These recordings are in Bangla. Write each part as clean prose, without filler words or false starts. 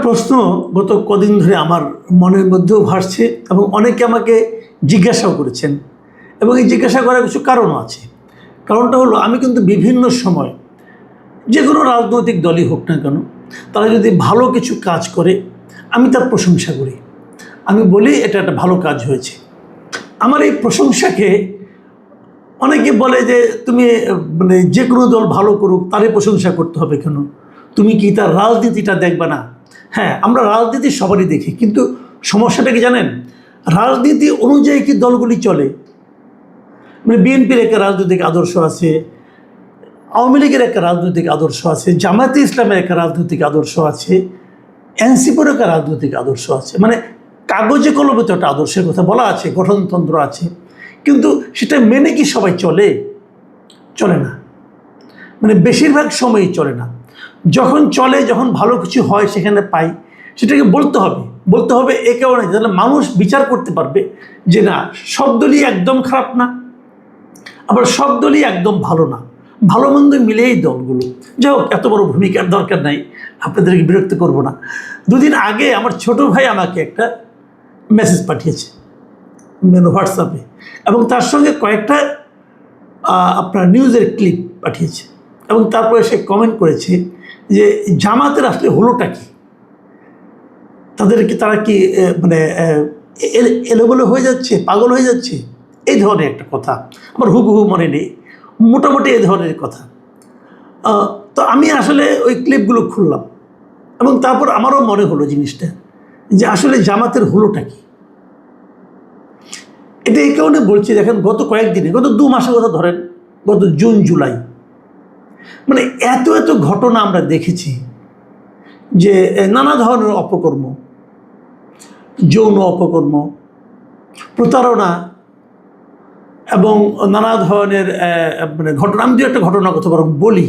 প্রশ্ন গত কদিন ধরে আমার মনের মধ্যেও ভাসছে এবং অনেকে আমাকে জিজ্ঞাসাও করেছেন এবং এই জিজ্ঞাসা করার কিছু কারণও আছে। কারণটা হলো, আমি কিন্তু বিভিন্ন সময় যে কোনো রাজনৈতিক দলই হোক না কেন, তারা যদি ভালো কিছু কাজ করে আমি তার প্রশংসা করি। আমি বলি এটা একটা ভালো কাজ হয়েছে। আমার এই প্রশংসাকে অনেকে বলে যে তুমি মানে যে কোনো দল ভালো করুক তারই প্রশংসা করতে হবে কেন, তুমি কি তার রাজনীতিটা দেখবে না? হ্যাঁ, আমরা রাজনীতি সবারই দেখি, কিন্তু সমস্যাটা কি জানেন? রাজনীতি অনুযায়ী কি দলগুলি চলে? মানে বিএনপির একটা রাজনৈতিক আদর্শ আছে, আওয়ামী লীগের একটা রাজনৈতিক আদর্শ আছে, জামায়াতে ইসলামের একটা রাজনৈতিক আদর্শ আছে, এনসিপির একটা রাজনৈতিক আদর্শ আছে। মানে কাগজে কলমে তো একটা আদর্শের কথা বলা আছে, গঠনতন্ত্র আছে, কিন্তু সেটা মেনে কি সবাই চলে? চলে না। মানে বেশিরভাগ সময়ই চলে না। যখন চলে, যখন ভালো কিছু হয় সেখানে পাই, সেটাকে বলতে হবে এ কারণে, তাহলে মানুষ বিচার করতে পারবে যে না, সব দলই একদম খারাপ না, আবার সব দলই একদম ভালো না, ভালো মন্দ মিলেই দলগুলো। যাই হোক, এত বড় ভূমিকার দরকার নাই, আপনাদেরকে বিরক্ত করব না। দুদিন আগে আমার ছোট ভাই আমাকে একটা মেসেজ পাঠিয়েছে হোয়াটসঅ্যাপে, এবং তার সঙ্গে কয়েকটা আপনার নিউজের ক্লিপ পাঠিয়েছে, এবং তারপরে সে কমেন্ট করেছে যে জামাতের আসলে হলোটা কি, তারা কি মানে এলোমেলো হয়ে যাচ্ছে, পাগল হয়ে যাচ্ছে, এই ধরনের একটা কথা। আমার হুবহু মনে নেই, মোটামুটি এই ধরনের কথা। তো আমি আসলে ওই ক্লিপগুলো খুললাম, এবং তারপর আমারও মনে হলো জিনিসটা যে আসলে জামাতের হলোটা কি। এটা এই কারণে বলছি, দেখেন গত কয়েকদিনে, গত 2 মাসের কথা ধরেন, গত জুন জুলাই, মানে এত ঘটনা আমরা দেখেছি যে নানা ধরনের অপকর্ম, যৌন অপকর্ম, প্রতারণা এবং নানা ধরনের মানে ঘটনা। আমি একটা ঘটনার কথা বরং বলি।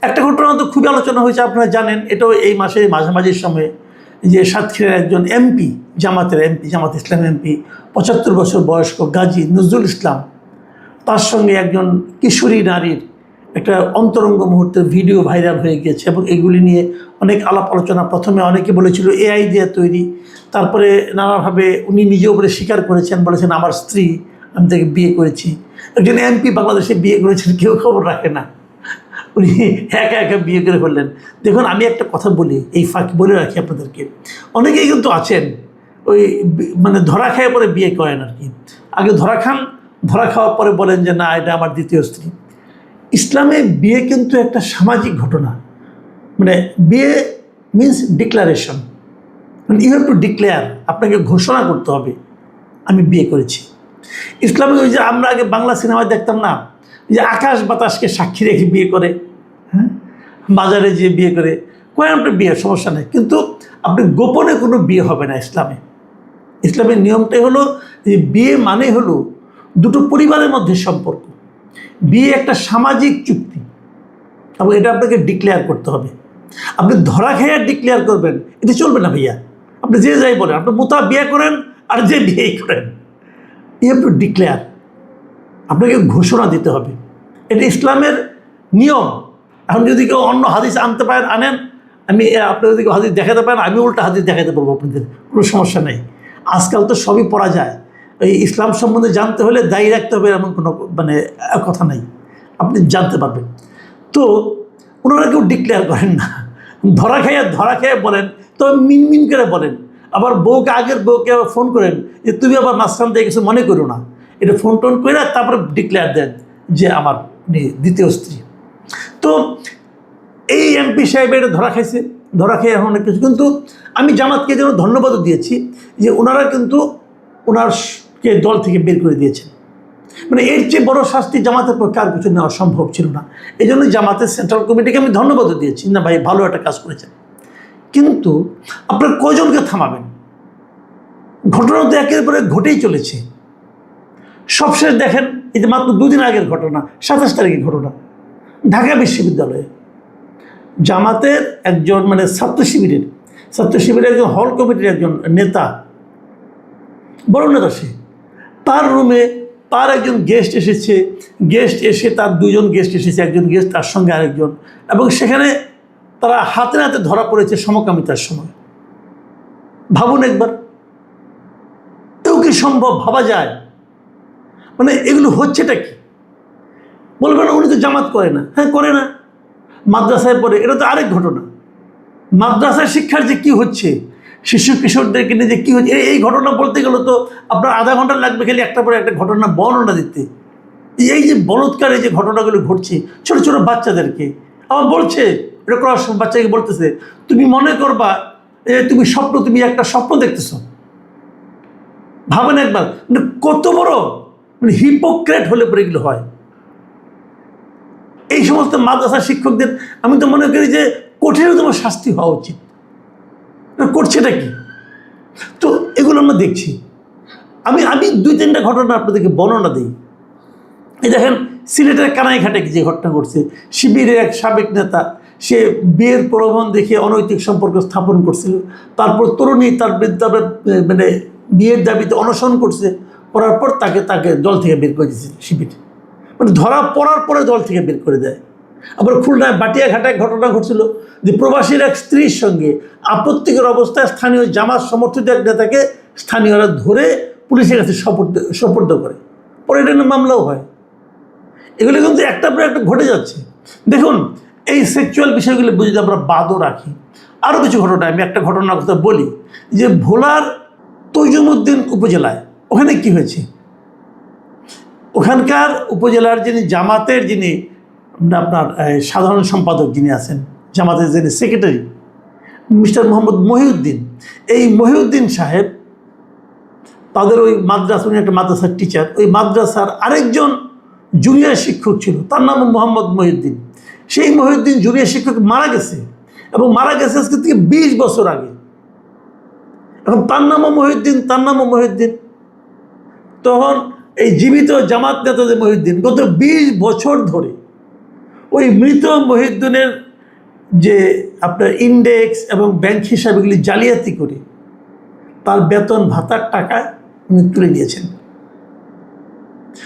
একটা ঘটনা তো খুবই আলোচনা হয়েছে, আপনারা জানেন, এটাও এই মাসের মাঝামাঝির সময়ে, যে সাতক্ষীরার একজন এমপি, জামাত ইসলাম এমপি, 75 বছর বয়স্ক গাজী নজরুল ইসলাম, তার সঙ্গে একজন কিশোরী নারীর একটা অন্তরঙ্গ মুহূর্তের ভিডিও ভাইরাল হয়ে গিয়েছে, এবং এগুলি নিয়ে অনেক আলাপ আলোচনা। প্রথমে অনেকে বলেছিল এআই দিয়ে তৈরি, তারপরে নানাভাবে উনি নিজে উপরে স্বীকার করেছেন, বলেছেন আমার স্ত্রী, আমি তাকে বিয়ে করেছি। একজন এমপি বাংলাদেশে বিয়ে করেছেন, কেউ খবর রাখে না, উনি একা বিয়ে করে ফেললেন। দেখুন, আমি একটা কথা বলি, এই ফাঁকি বলে রাখি আপনাদেরকে, অনেকেই কিন্তু আছেন ওই মানে ধরা খেয়ে পরে বিয়ে করেন আর কি। আগে ধরা খান, ধরা খাওয়ার পরে বলেন যে না, এটা আমার দ্বিতীয় স্ত্রী। ইসলামে বিয়ে কিন্তু একটা সামাজিক ঘটনা। মানে বিয়ে মিন্স ডিক্লারেশন, মানে ইউ হ্যাভ টু ডিক্লেয়ার, আপনাকে ঘোষণা করতে হবে আমি বিয়ে করেছি। ইসলামে ওই যে আমরা আগে বাংলা সিনেমায় দেখতাম না, যে আকাশ বাতাসকে সাক্ষী রেখে বিয়ে করে, হ্যাঁ, বাজারে যেয়ে বিয়ে করে, কয়েকটা বিয়ে সমস্যা নেই, কিন্তু আপনি গোপনে কোনো বিয়ে হবে না ইসলামের নিয়মটাই হলো যে বিয়ে মানে হলো দুটো পরিবারের মধ্যে সম্পর্ক। বিয়ে একটা সামাজিক চুক্তি, এবং এটা আপনাকে ডিক্লেয়ার করতে হবে। আপনি ধরা খেয়ে ডিক্লেয়ার করবেন, এটা চলবে না ভাইয়া। আপনি যে যাই বলেন, আপনি মোতা বিয়ে করেন আর যে বিয়েই করেন, ইউ হ্যাভ টু ডিক্লেয়ার, আপনাকে ঘোষণা দিতে হবে। এটা ইসলামের নিয়ম। এখন যদি কেউ অন্য হাদিস আনতে পারেন আনেন, আমি আপনাদের যদি হাদিস দেখাতে পারেন, আমি উল্টা হাদিস দেখাতে পারবো আপনাদের, কোনো সমস্যা নেই। আজকাল তো সবই পড়া যায়। এই ইসলাম সম্বন্ধে জানতে হলে দায়ী রাখতে হবে এমন কোনো মানে কথা নাই, আপনি জানতে পারবেন। তো ওনারা কেউ ডিক্লেয়ার করেন না, ধরা খেয়ে বলেন, তো মিনমিন করে বলেন। আবার আগের বউকে আবার ফোন করেন যে তুমি আবার মাঝখান থেকে কিছু মনে করো না, এটা ফোন টোন করে তারপরে ডিক্লেয়ার দেন যে আমার দ্বিতীয় স্ত্রী। তো এই এমপি সাহেব এটা ধরা খেয়ে এখন অনেক কিছু। কিন্তু আমি জামাতকে যেন ধন্যবাদও দিয়েছি যে ওনারা কিন্তু ওনারকে দল থেকে বের করে দিয়েছেন। মানে এর চেয়ে বড় শাস্তি জামাতের পক্ষে আর কিছু নেওয়া সম্ভব ছিল না। এই জন্য জামাতের সেন্ট্রাল কমিটিকে আমি ধন্যবাদও দিয়েছি, না ভাই ভালো একটা কাজ করেছেন। কিন্তু আপনার কয়জনকে থামাবেন? ঘটনা তো একের পরে ঘটেই চলেছে। সবশেষ দেখেন, এই যে মাত্র 2 দিন আগের ঘটনা, 27 তারিখের ঘটনা, ঢাকা বিশ্ববিদ্যালয়ে জামাতের একজন মানে ছাত্র শিবিরের একজন হল কমিটির একজন নেতা, বড় নেতা, সে তার রুমে তার একজন গেস্ট এসে তার 2 জন গেস্ট এসেছে, একজন গেস্ট তার সঙ্গে আরেকজন, এবং সেখানে তারা হাতে ধরা পড়েছে সমকামিতার সময়। ভাবুন একবার, কেউ কি সম্ভব, ভাবা যায়? মানে এগুলো হচ্ছেটা কি? বলবেন উনি তো জামাত করে না। হ্যাঁ করে না, মাদ্রাসায় পড়ে, এটা তো আরেক ঘটনা। মাদ্রাসার শিক্ষার যে কি হচ্ছে, শিশু কিশোরদেরকে নিয়ে যে কী হচ্ছে, এই ঘটনা বলতে গেলে তো আপনার আধা ঘন্টা লাগবে খালি একটা পরে একটা ঘটনা বর্ণনা দিতে। এই যে বলৎকার এই যে ঘটনাগুলো ঘটছে ছোট ছোট বাচ্চাদেরকে, আমার বলছে, এটা ক্রস বাচ্চাকে বলতেছে, তুমি মনে করবা তুমি একটা স্বপ্ন দেখতেছ। ভাবেন একবার, মানে কত বড় মানে হিপোক্রেট হলে পরে এগুলো হয়। এই সমস্ত মাদ্রাসা শিক্ষকদের আমি তো মনে করি যে কঠিনতম শাস্তি হওয়া উচিত। করছেটা কি? তো এগুলো আমরা দেখছি। আমি 2-3টা ঘটনা আপনাদেরকে বর্ণনা দিই। এই দেখেন, সিলেটের কানাইঘাটে যে ঘটনা ঘটছে, শিবিরের এক সাবেক নেতা, সে বিয়ের প্রলোভন দেখে অনৈতিক সম্পর্ক স্থাপন করছিল। তারপর তরুণী তার মানে বিয়ের দাবিতে অনশন করছে, করার পর তাকে দল থেকে বের করে দিয়েছে শিবির। মানে ধরা পড়ার পরে দল থেকে বের করে দেয়। আবার খুলনায় বাটিয়াঘাটায় ঘটনা ঘটছিল যে প্রবাসীর এক স্ত্রীর সঙ্গে আপত্তিকর অবস্থায় স্থানীয় জামাত সমর্থিত এক নেতাকে স্থানীয়রা ধরে পুলিশের কাছে সোপর্দ করে, পরে এটা নিয়ে মামলাও হয়। এগুলো কিন্তু একটার পর একটা ঘটে যাচ্ছে। দেখুন, এই সেক্সুয়াল বিষয়গুলো যদি আমরা বাদও রাখি, আরও কিছু ঘটনা, আমি একটা ঘটনার কথা বলি যে ভোলার তৈজুমউদ্দিন উপজেলায় ওখানে কি হয়েছে, ওখানকার উপজেলার জামাতের আপনার সাধারণ সম্পাদক যিনি আছেন, জামাতের যিনি সেক্রেটারি মিস্টার মোহাম্মদ মহিউদ্দিন, এই মহিউদ্দিন সাহেব তাদের ওই মাদ্রাসা, উনি একটা মাদ্রাসার টিচার, ওই মাদ্রাসার আরেকজন জুনিয়র শিক্ষক ছিল, তার নাম মোহাম্মদ মহিউদ্দিন। সেই মহিউদ্দিন জুনিয়র শিক্ষক মারা গেছে, এবং মারা গেছে আজকে থেকে 20 বছর আগে। এখন তার নামও মহিউদ্দিন। তখন এই জীবিত জামাত নেতা যে মহিউদ্দিন, গত 20 বছর ধরে ওই মৃত মহিউদ্দিনের যে আপনার ইন্ডেক্স এবং ব্যাংক হিসাবগুলি জালিয়াতি করে তার বেতন ভাতার টাকা উনি তুলে নিয়েছেন।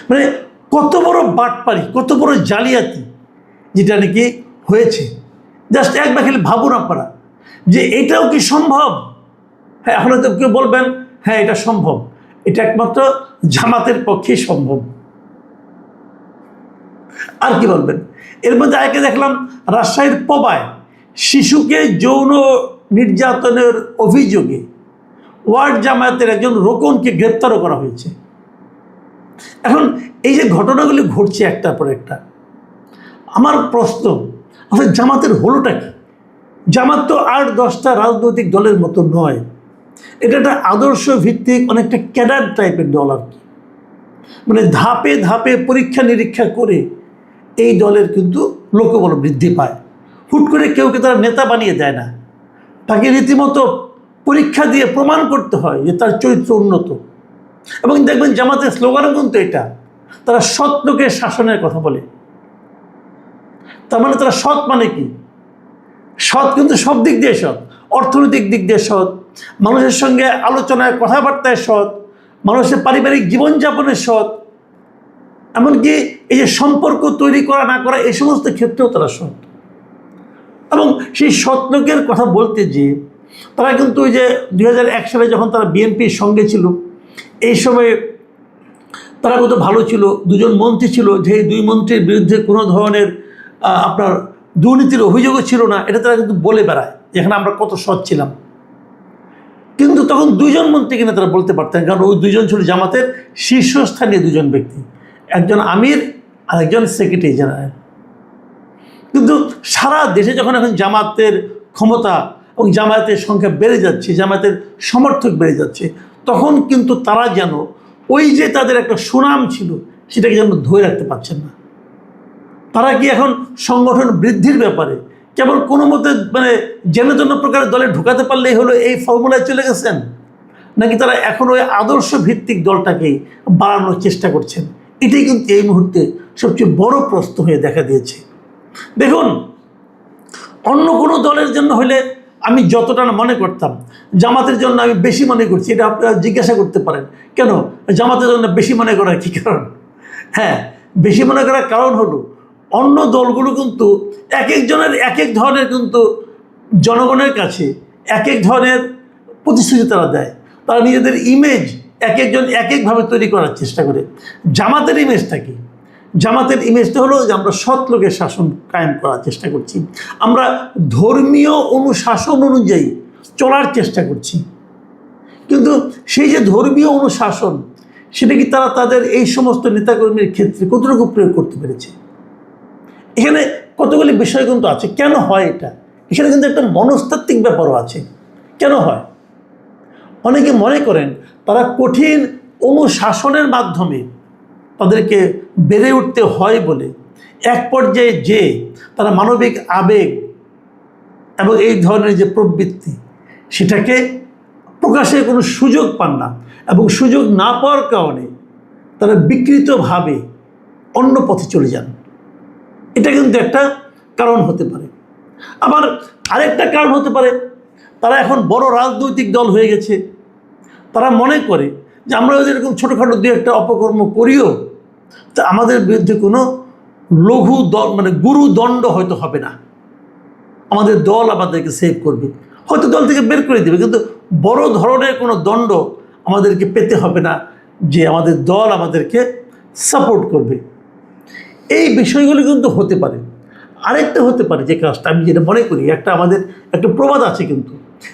মানে কত বড় বাটপারি, কত বড় জালিয়াতি যেটা নাকি হয়েছে। জাস্ট একবার খালি ভাবুন আপনারা যে এটাও কি সম্ভব? হ্যাঁ, এখন হয়তো কেউ বলবেন হ্যাঁ এটা সম্ভব, এটা একমাত্র জামাতের পক্ষেই সম্ভব। আর কি বলবেন? এর মধ্যে আগে দেখলাম রাজশাহীর পবায় শিশুকে যৌন নির্যাতনের অভিযোগে ওয়ার্ড জামায়াতের একজন রোকনকে গ্রেপ্তারও করা হয়েছে। এখন এই যে ঘটনাগুলি ঘটছে একটার পর একটা, আমার প্রশ্ন, আসলে জামাতের হলোটা কি? জামাত তো 8-10টা রাজনৈতিক দলের মতো নয়, এটা একটা আদর্শ ভিত্তিক অনেকটা ক্যাডার টাইপের দল আর কি। মানে ধাপে ধাপে পরীক্ষা নিরীক্ষা করে এই দলের কিন্তু লোকবল বৃদ্ধি পায়। হুট করে কেউকে তারা নেতা বানিয়ে দেয় না, তাকে রীতিমতো পরীক্ষা দিয়ে প্রমাণ করতে হয় যে তার চরিত্র উন্নত। এবং দেখবেন জামাতের স্লোগানও কিন্তু এটা, তারা সৎ লোকের শাসনের কথা বলে। তার মানে তারা সৎ মানে কি? সৎ কিন্তু সব দিক দিয়ে সৎ, অর্থনৈতিক দিক দিয়ে সৎ, মানুষের সঙ্গে আলোচনায় কথাবার্তায় সৎ, মানুষের পারিবারিক জীবনযাপনের সৎ, এমনকি এই যে সম্পর্ক তৈরি করা না করা এই সমস্ত ক্ষেত্রেও তারা সৎ। এবং সেই সৎ লোকের কথা বলতে যে তারা কিন্তু ওই যে 2001 সালে যখন তারা বিএনপির সঙ্গে ছিল, এই সময়ে তারা কত ভালো ছিল, 2জন মন্ত্রী ছিল, যে 2 মন্ত্রীর বিরুদ্ধে কোনো ধরনের আপনার দুর্নীতির অভিযোগও ছিল না, এটা তারা কিন্তু বলে বেড়ায় যেখানে আমরা কত সৎ ছিলাম। কিন্তু তখন 2জন মন্ত্রী কিনা তারা বলতে পারতেন, কারণ ওই 2জন ছিল জামাতের শীর্ষস্থানীয় 2জন ব্যক্তি, একজন আমির আর একজন সেক্রেটারি জেনারেল। কিন্তু সারা দেশে যখন এখন জামাতের ক্ষমতা এবং জামায়াতের সংখ্যা বেড়ে যাচ্ছে, জামায়াতের সমর্থক বেড়ে যাচ্ছে, তখন কিন্তু তারা যেন ওই যে তাদের একটা সুনাম ছিল সেটাকে যেন ধরে রাখতে পারছেন না। তারা কি এখন সংগঠন বৃদ্ধির ব্যাপারে কেবল কোনো মতে মানে যেন যেন প্রকারের দলে ঢুকাতে পারলেই হলো, এই ফর্মুলায় চলে গেছেন, নাকি তারা এখন ওই আদর্শ ভিত্তিক দলটাকেই বাড়ানোর চেষ্টা করছেন? এটাই কিন্তু এই মুহূর্তে সবচেয়ে বড় প্রশ্ন হয়ে দেখা দিয়েছে। দেখুন, অন্য কোনো দলের জন্য হলে আমি যতটা মনে করতাম, জামাতের জন্য আমি বেশি মনে করছি। এটা আপনারা জিজ্ঞাসা করতে পারেন কেন জামাতের জন্য বেশি মনে করার কী কারণ? হ্যাঁ, বেশি মনে করার কারণ হলো অন্য দলগুলো কিন্তু এক একজনের এক এক ধরনের কিন্তু জনগণের কাছে এক এক ধরনের প্রতিশ্রুতি তারা দেয়, তারা নিজেদের ইমেজ এক একজন এক একভাবে তৈরি করার চেষ্টা করে। জামাতের ইমেজটা কি? জামাতের ইমেজটা হলো যে আমরা সৎ লোকের শাসন কায়েম করার চেষ্টা করছি, আমরা ধর্মীয় অনুশাসন অনুযায়ী চলার চেষ্টা করছি। কিন্তু সেই যে ধর্মীয় অনুশাসন, সেটা কি তারা তাদের এই সমস্ত নেতাকর্মীর ক্ষেত্রে কতটুকু প্রয়োগ করতে পেরেছে? এখানে কতগুলি বিষয় কিন্তু আছে। কেন হয় এটা? এখানে কিন্তু একটা মনস্তাত্ত্বিক ব্যাপারও আছে। কেন হয়? অনেকে মনে করেন তারা কঠিন অনুশাসনের মাধ্যমে তাদেরকে বেড়ে উঠতে হয় বলে এক পর্যায়ে যে তারা মানবিক আবেগ এবং এই ধরনের যে প্রবৃত্তি, সেটাকে প্রকাশের কোনো সুযোগ পান না, এবং সুযোগ না পাওয়ার কারণে তারা বিকৃতভাবে অন্য পথে চলে যান। এটা কিন্তু একটা কারণ হতে পারে। আবার আরেকটা কারণ হতে পারে, তারা এখন বড় রাজনৈতিক দল হয়ে গেছে, তারা মনে করে যে আমরা যদি এরকম ছোটোখাটো দু একটা অপকর্ম করিও তা আমাদের বিরুদ্ধে কোনো লঘু দল মানে গুরুদণ্ড হয়তো হবে না, আমাদের দল আমাদেরকে সেভ করবে, হয়তো দল থেকে বের করে দেবে, কিন্তু বড় ধরনের কোনো দণ্ড আমাদেরকে পেতে হবে না যে আমাদের দল আমাদেরকে সাপোর্ট করবে। এই বিষয়গুলি কিন্তু হতে পারে। আরেকটা হতে পারে যে কাজটা আমি যেটা মনে করি, আমাদের একটা প্রবাদ আছে, কিন্তু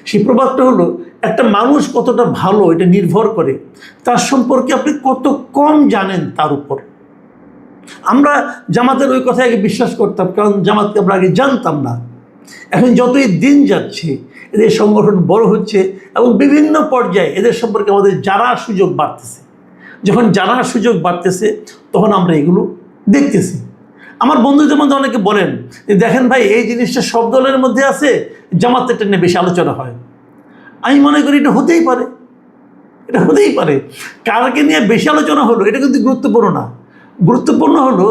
সেই প্রবাদটা হলো একটা মানুষ কতটা ভালো এটা নির্ভর করে তার সম্পর্কে আপনি কত কম জানেন তার উপর। আমরা জামাতের ওই কথা আগে বিশ্বাস করতাম, কারণ জামাতকে আমরা আগে জানতাম না। এখন যতই দিন যাচ্ছে এদের সংগঠন বড় হচ্ছে এবং বিভিন্ন পর্যায়ে এদের সম্পর্কে আমাদের জানার সুযোগ বাড়তেছে। যখন জানার সুযোগ বাড়তেছে তখন আমরা এগুলো দেখতেছি। আমার বন্ধুদের মধ্যে অনেকে বলেন যে দেখেন ভাই, এই জিনিসটা সব দলের মধ্যে আছে, জামাতেরটা নিয়ে বেশি আলোচনা হয়। আমি মনে করি এটা হতেই পারে, এটা হতেই পারে। কারকে নিয়ে বেশি আলোচনা হলো এটা কিন্তু গুরুত্বপূর্ণ না। গুরুত্বপূর্ণ হলো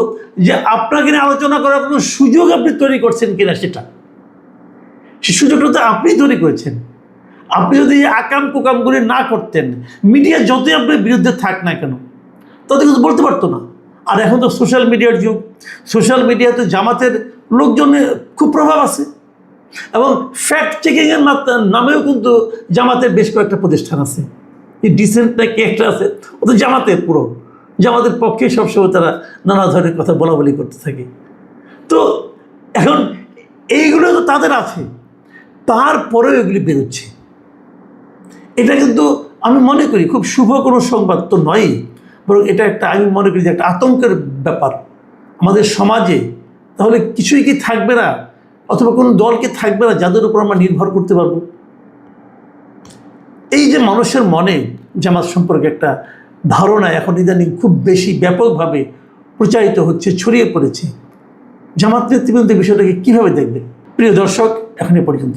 যে আপনাকে নিয়ে আলোচনা করার কোনো সুযোগ আপনি তৈরি করছেন কিনা, সেটা সেই সুযোগটা তো আপনি তৈরি করেছেন। আপনি যদি আকাম কুকামগুলি না করতেন, মিডিয়া যতই আপনার বিরুদ্ধে থাক না কেন তাদের কিন্তু বলতে পারতো না। আর এখন তো সোশ্যাল মিডিয়ার যুগ, সোশ্যাল মিডিয়াতে জামাতের লোকজনের খুব প্রভাব আছে, এবং ফ্যাক্ট চেকিংয়ের নামেও কিন্তু জামাতের বেশ কয়েকটা প্রতিষ্ঠান আছে। এই ডিসেন্ট না কি একটা আছে, ও তো জামাতের পুরো, জামাতের পক্ষে সবসময় তারা নানা ধরনের কথা বলা বলি করতে থাকে। তো এখন এইগুলো তো তাদের আছে, তারপরেও এগুলি বেরোচ্ছে। এটা কিন্তু আমি মনে করি খুব শুভ কোনো সংবাদ তো নয়, বরং এটা একটা, আমি মনে করি যে একটা আতঙ্কের ব্যাপার আমাদের সমাজে। তাহলে কিছুই কি থাকবে না, অথবা কোনো দলকে থাকবে না যাদের উপর আমরা নির্ভর করতে পারবো? এই যে মানুষের মনে জামাত সম্পর্কে একটা ধারণা এখন ইদানিং খুব বেশি ব্যাপকভাবে প্রচারিত হচ্ছে, ছড়িয়ে পড়েছে, জামাত নেতৃবৃন্দ বিষয়টাকে কীভাবে দেখবেন? প্রিয় দর্শক, এখন এ পর্যন্ত।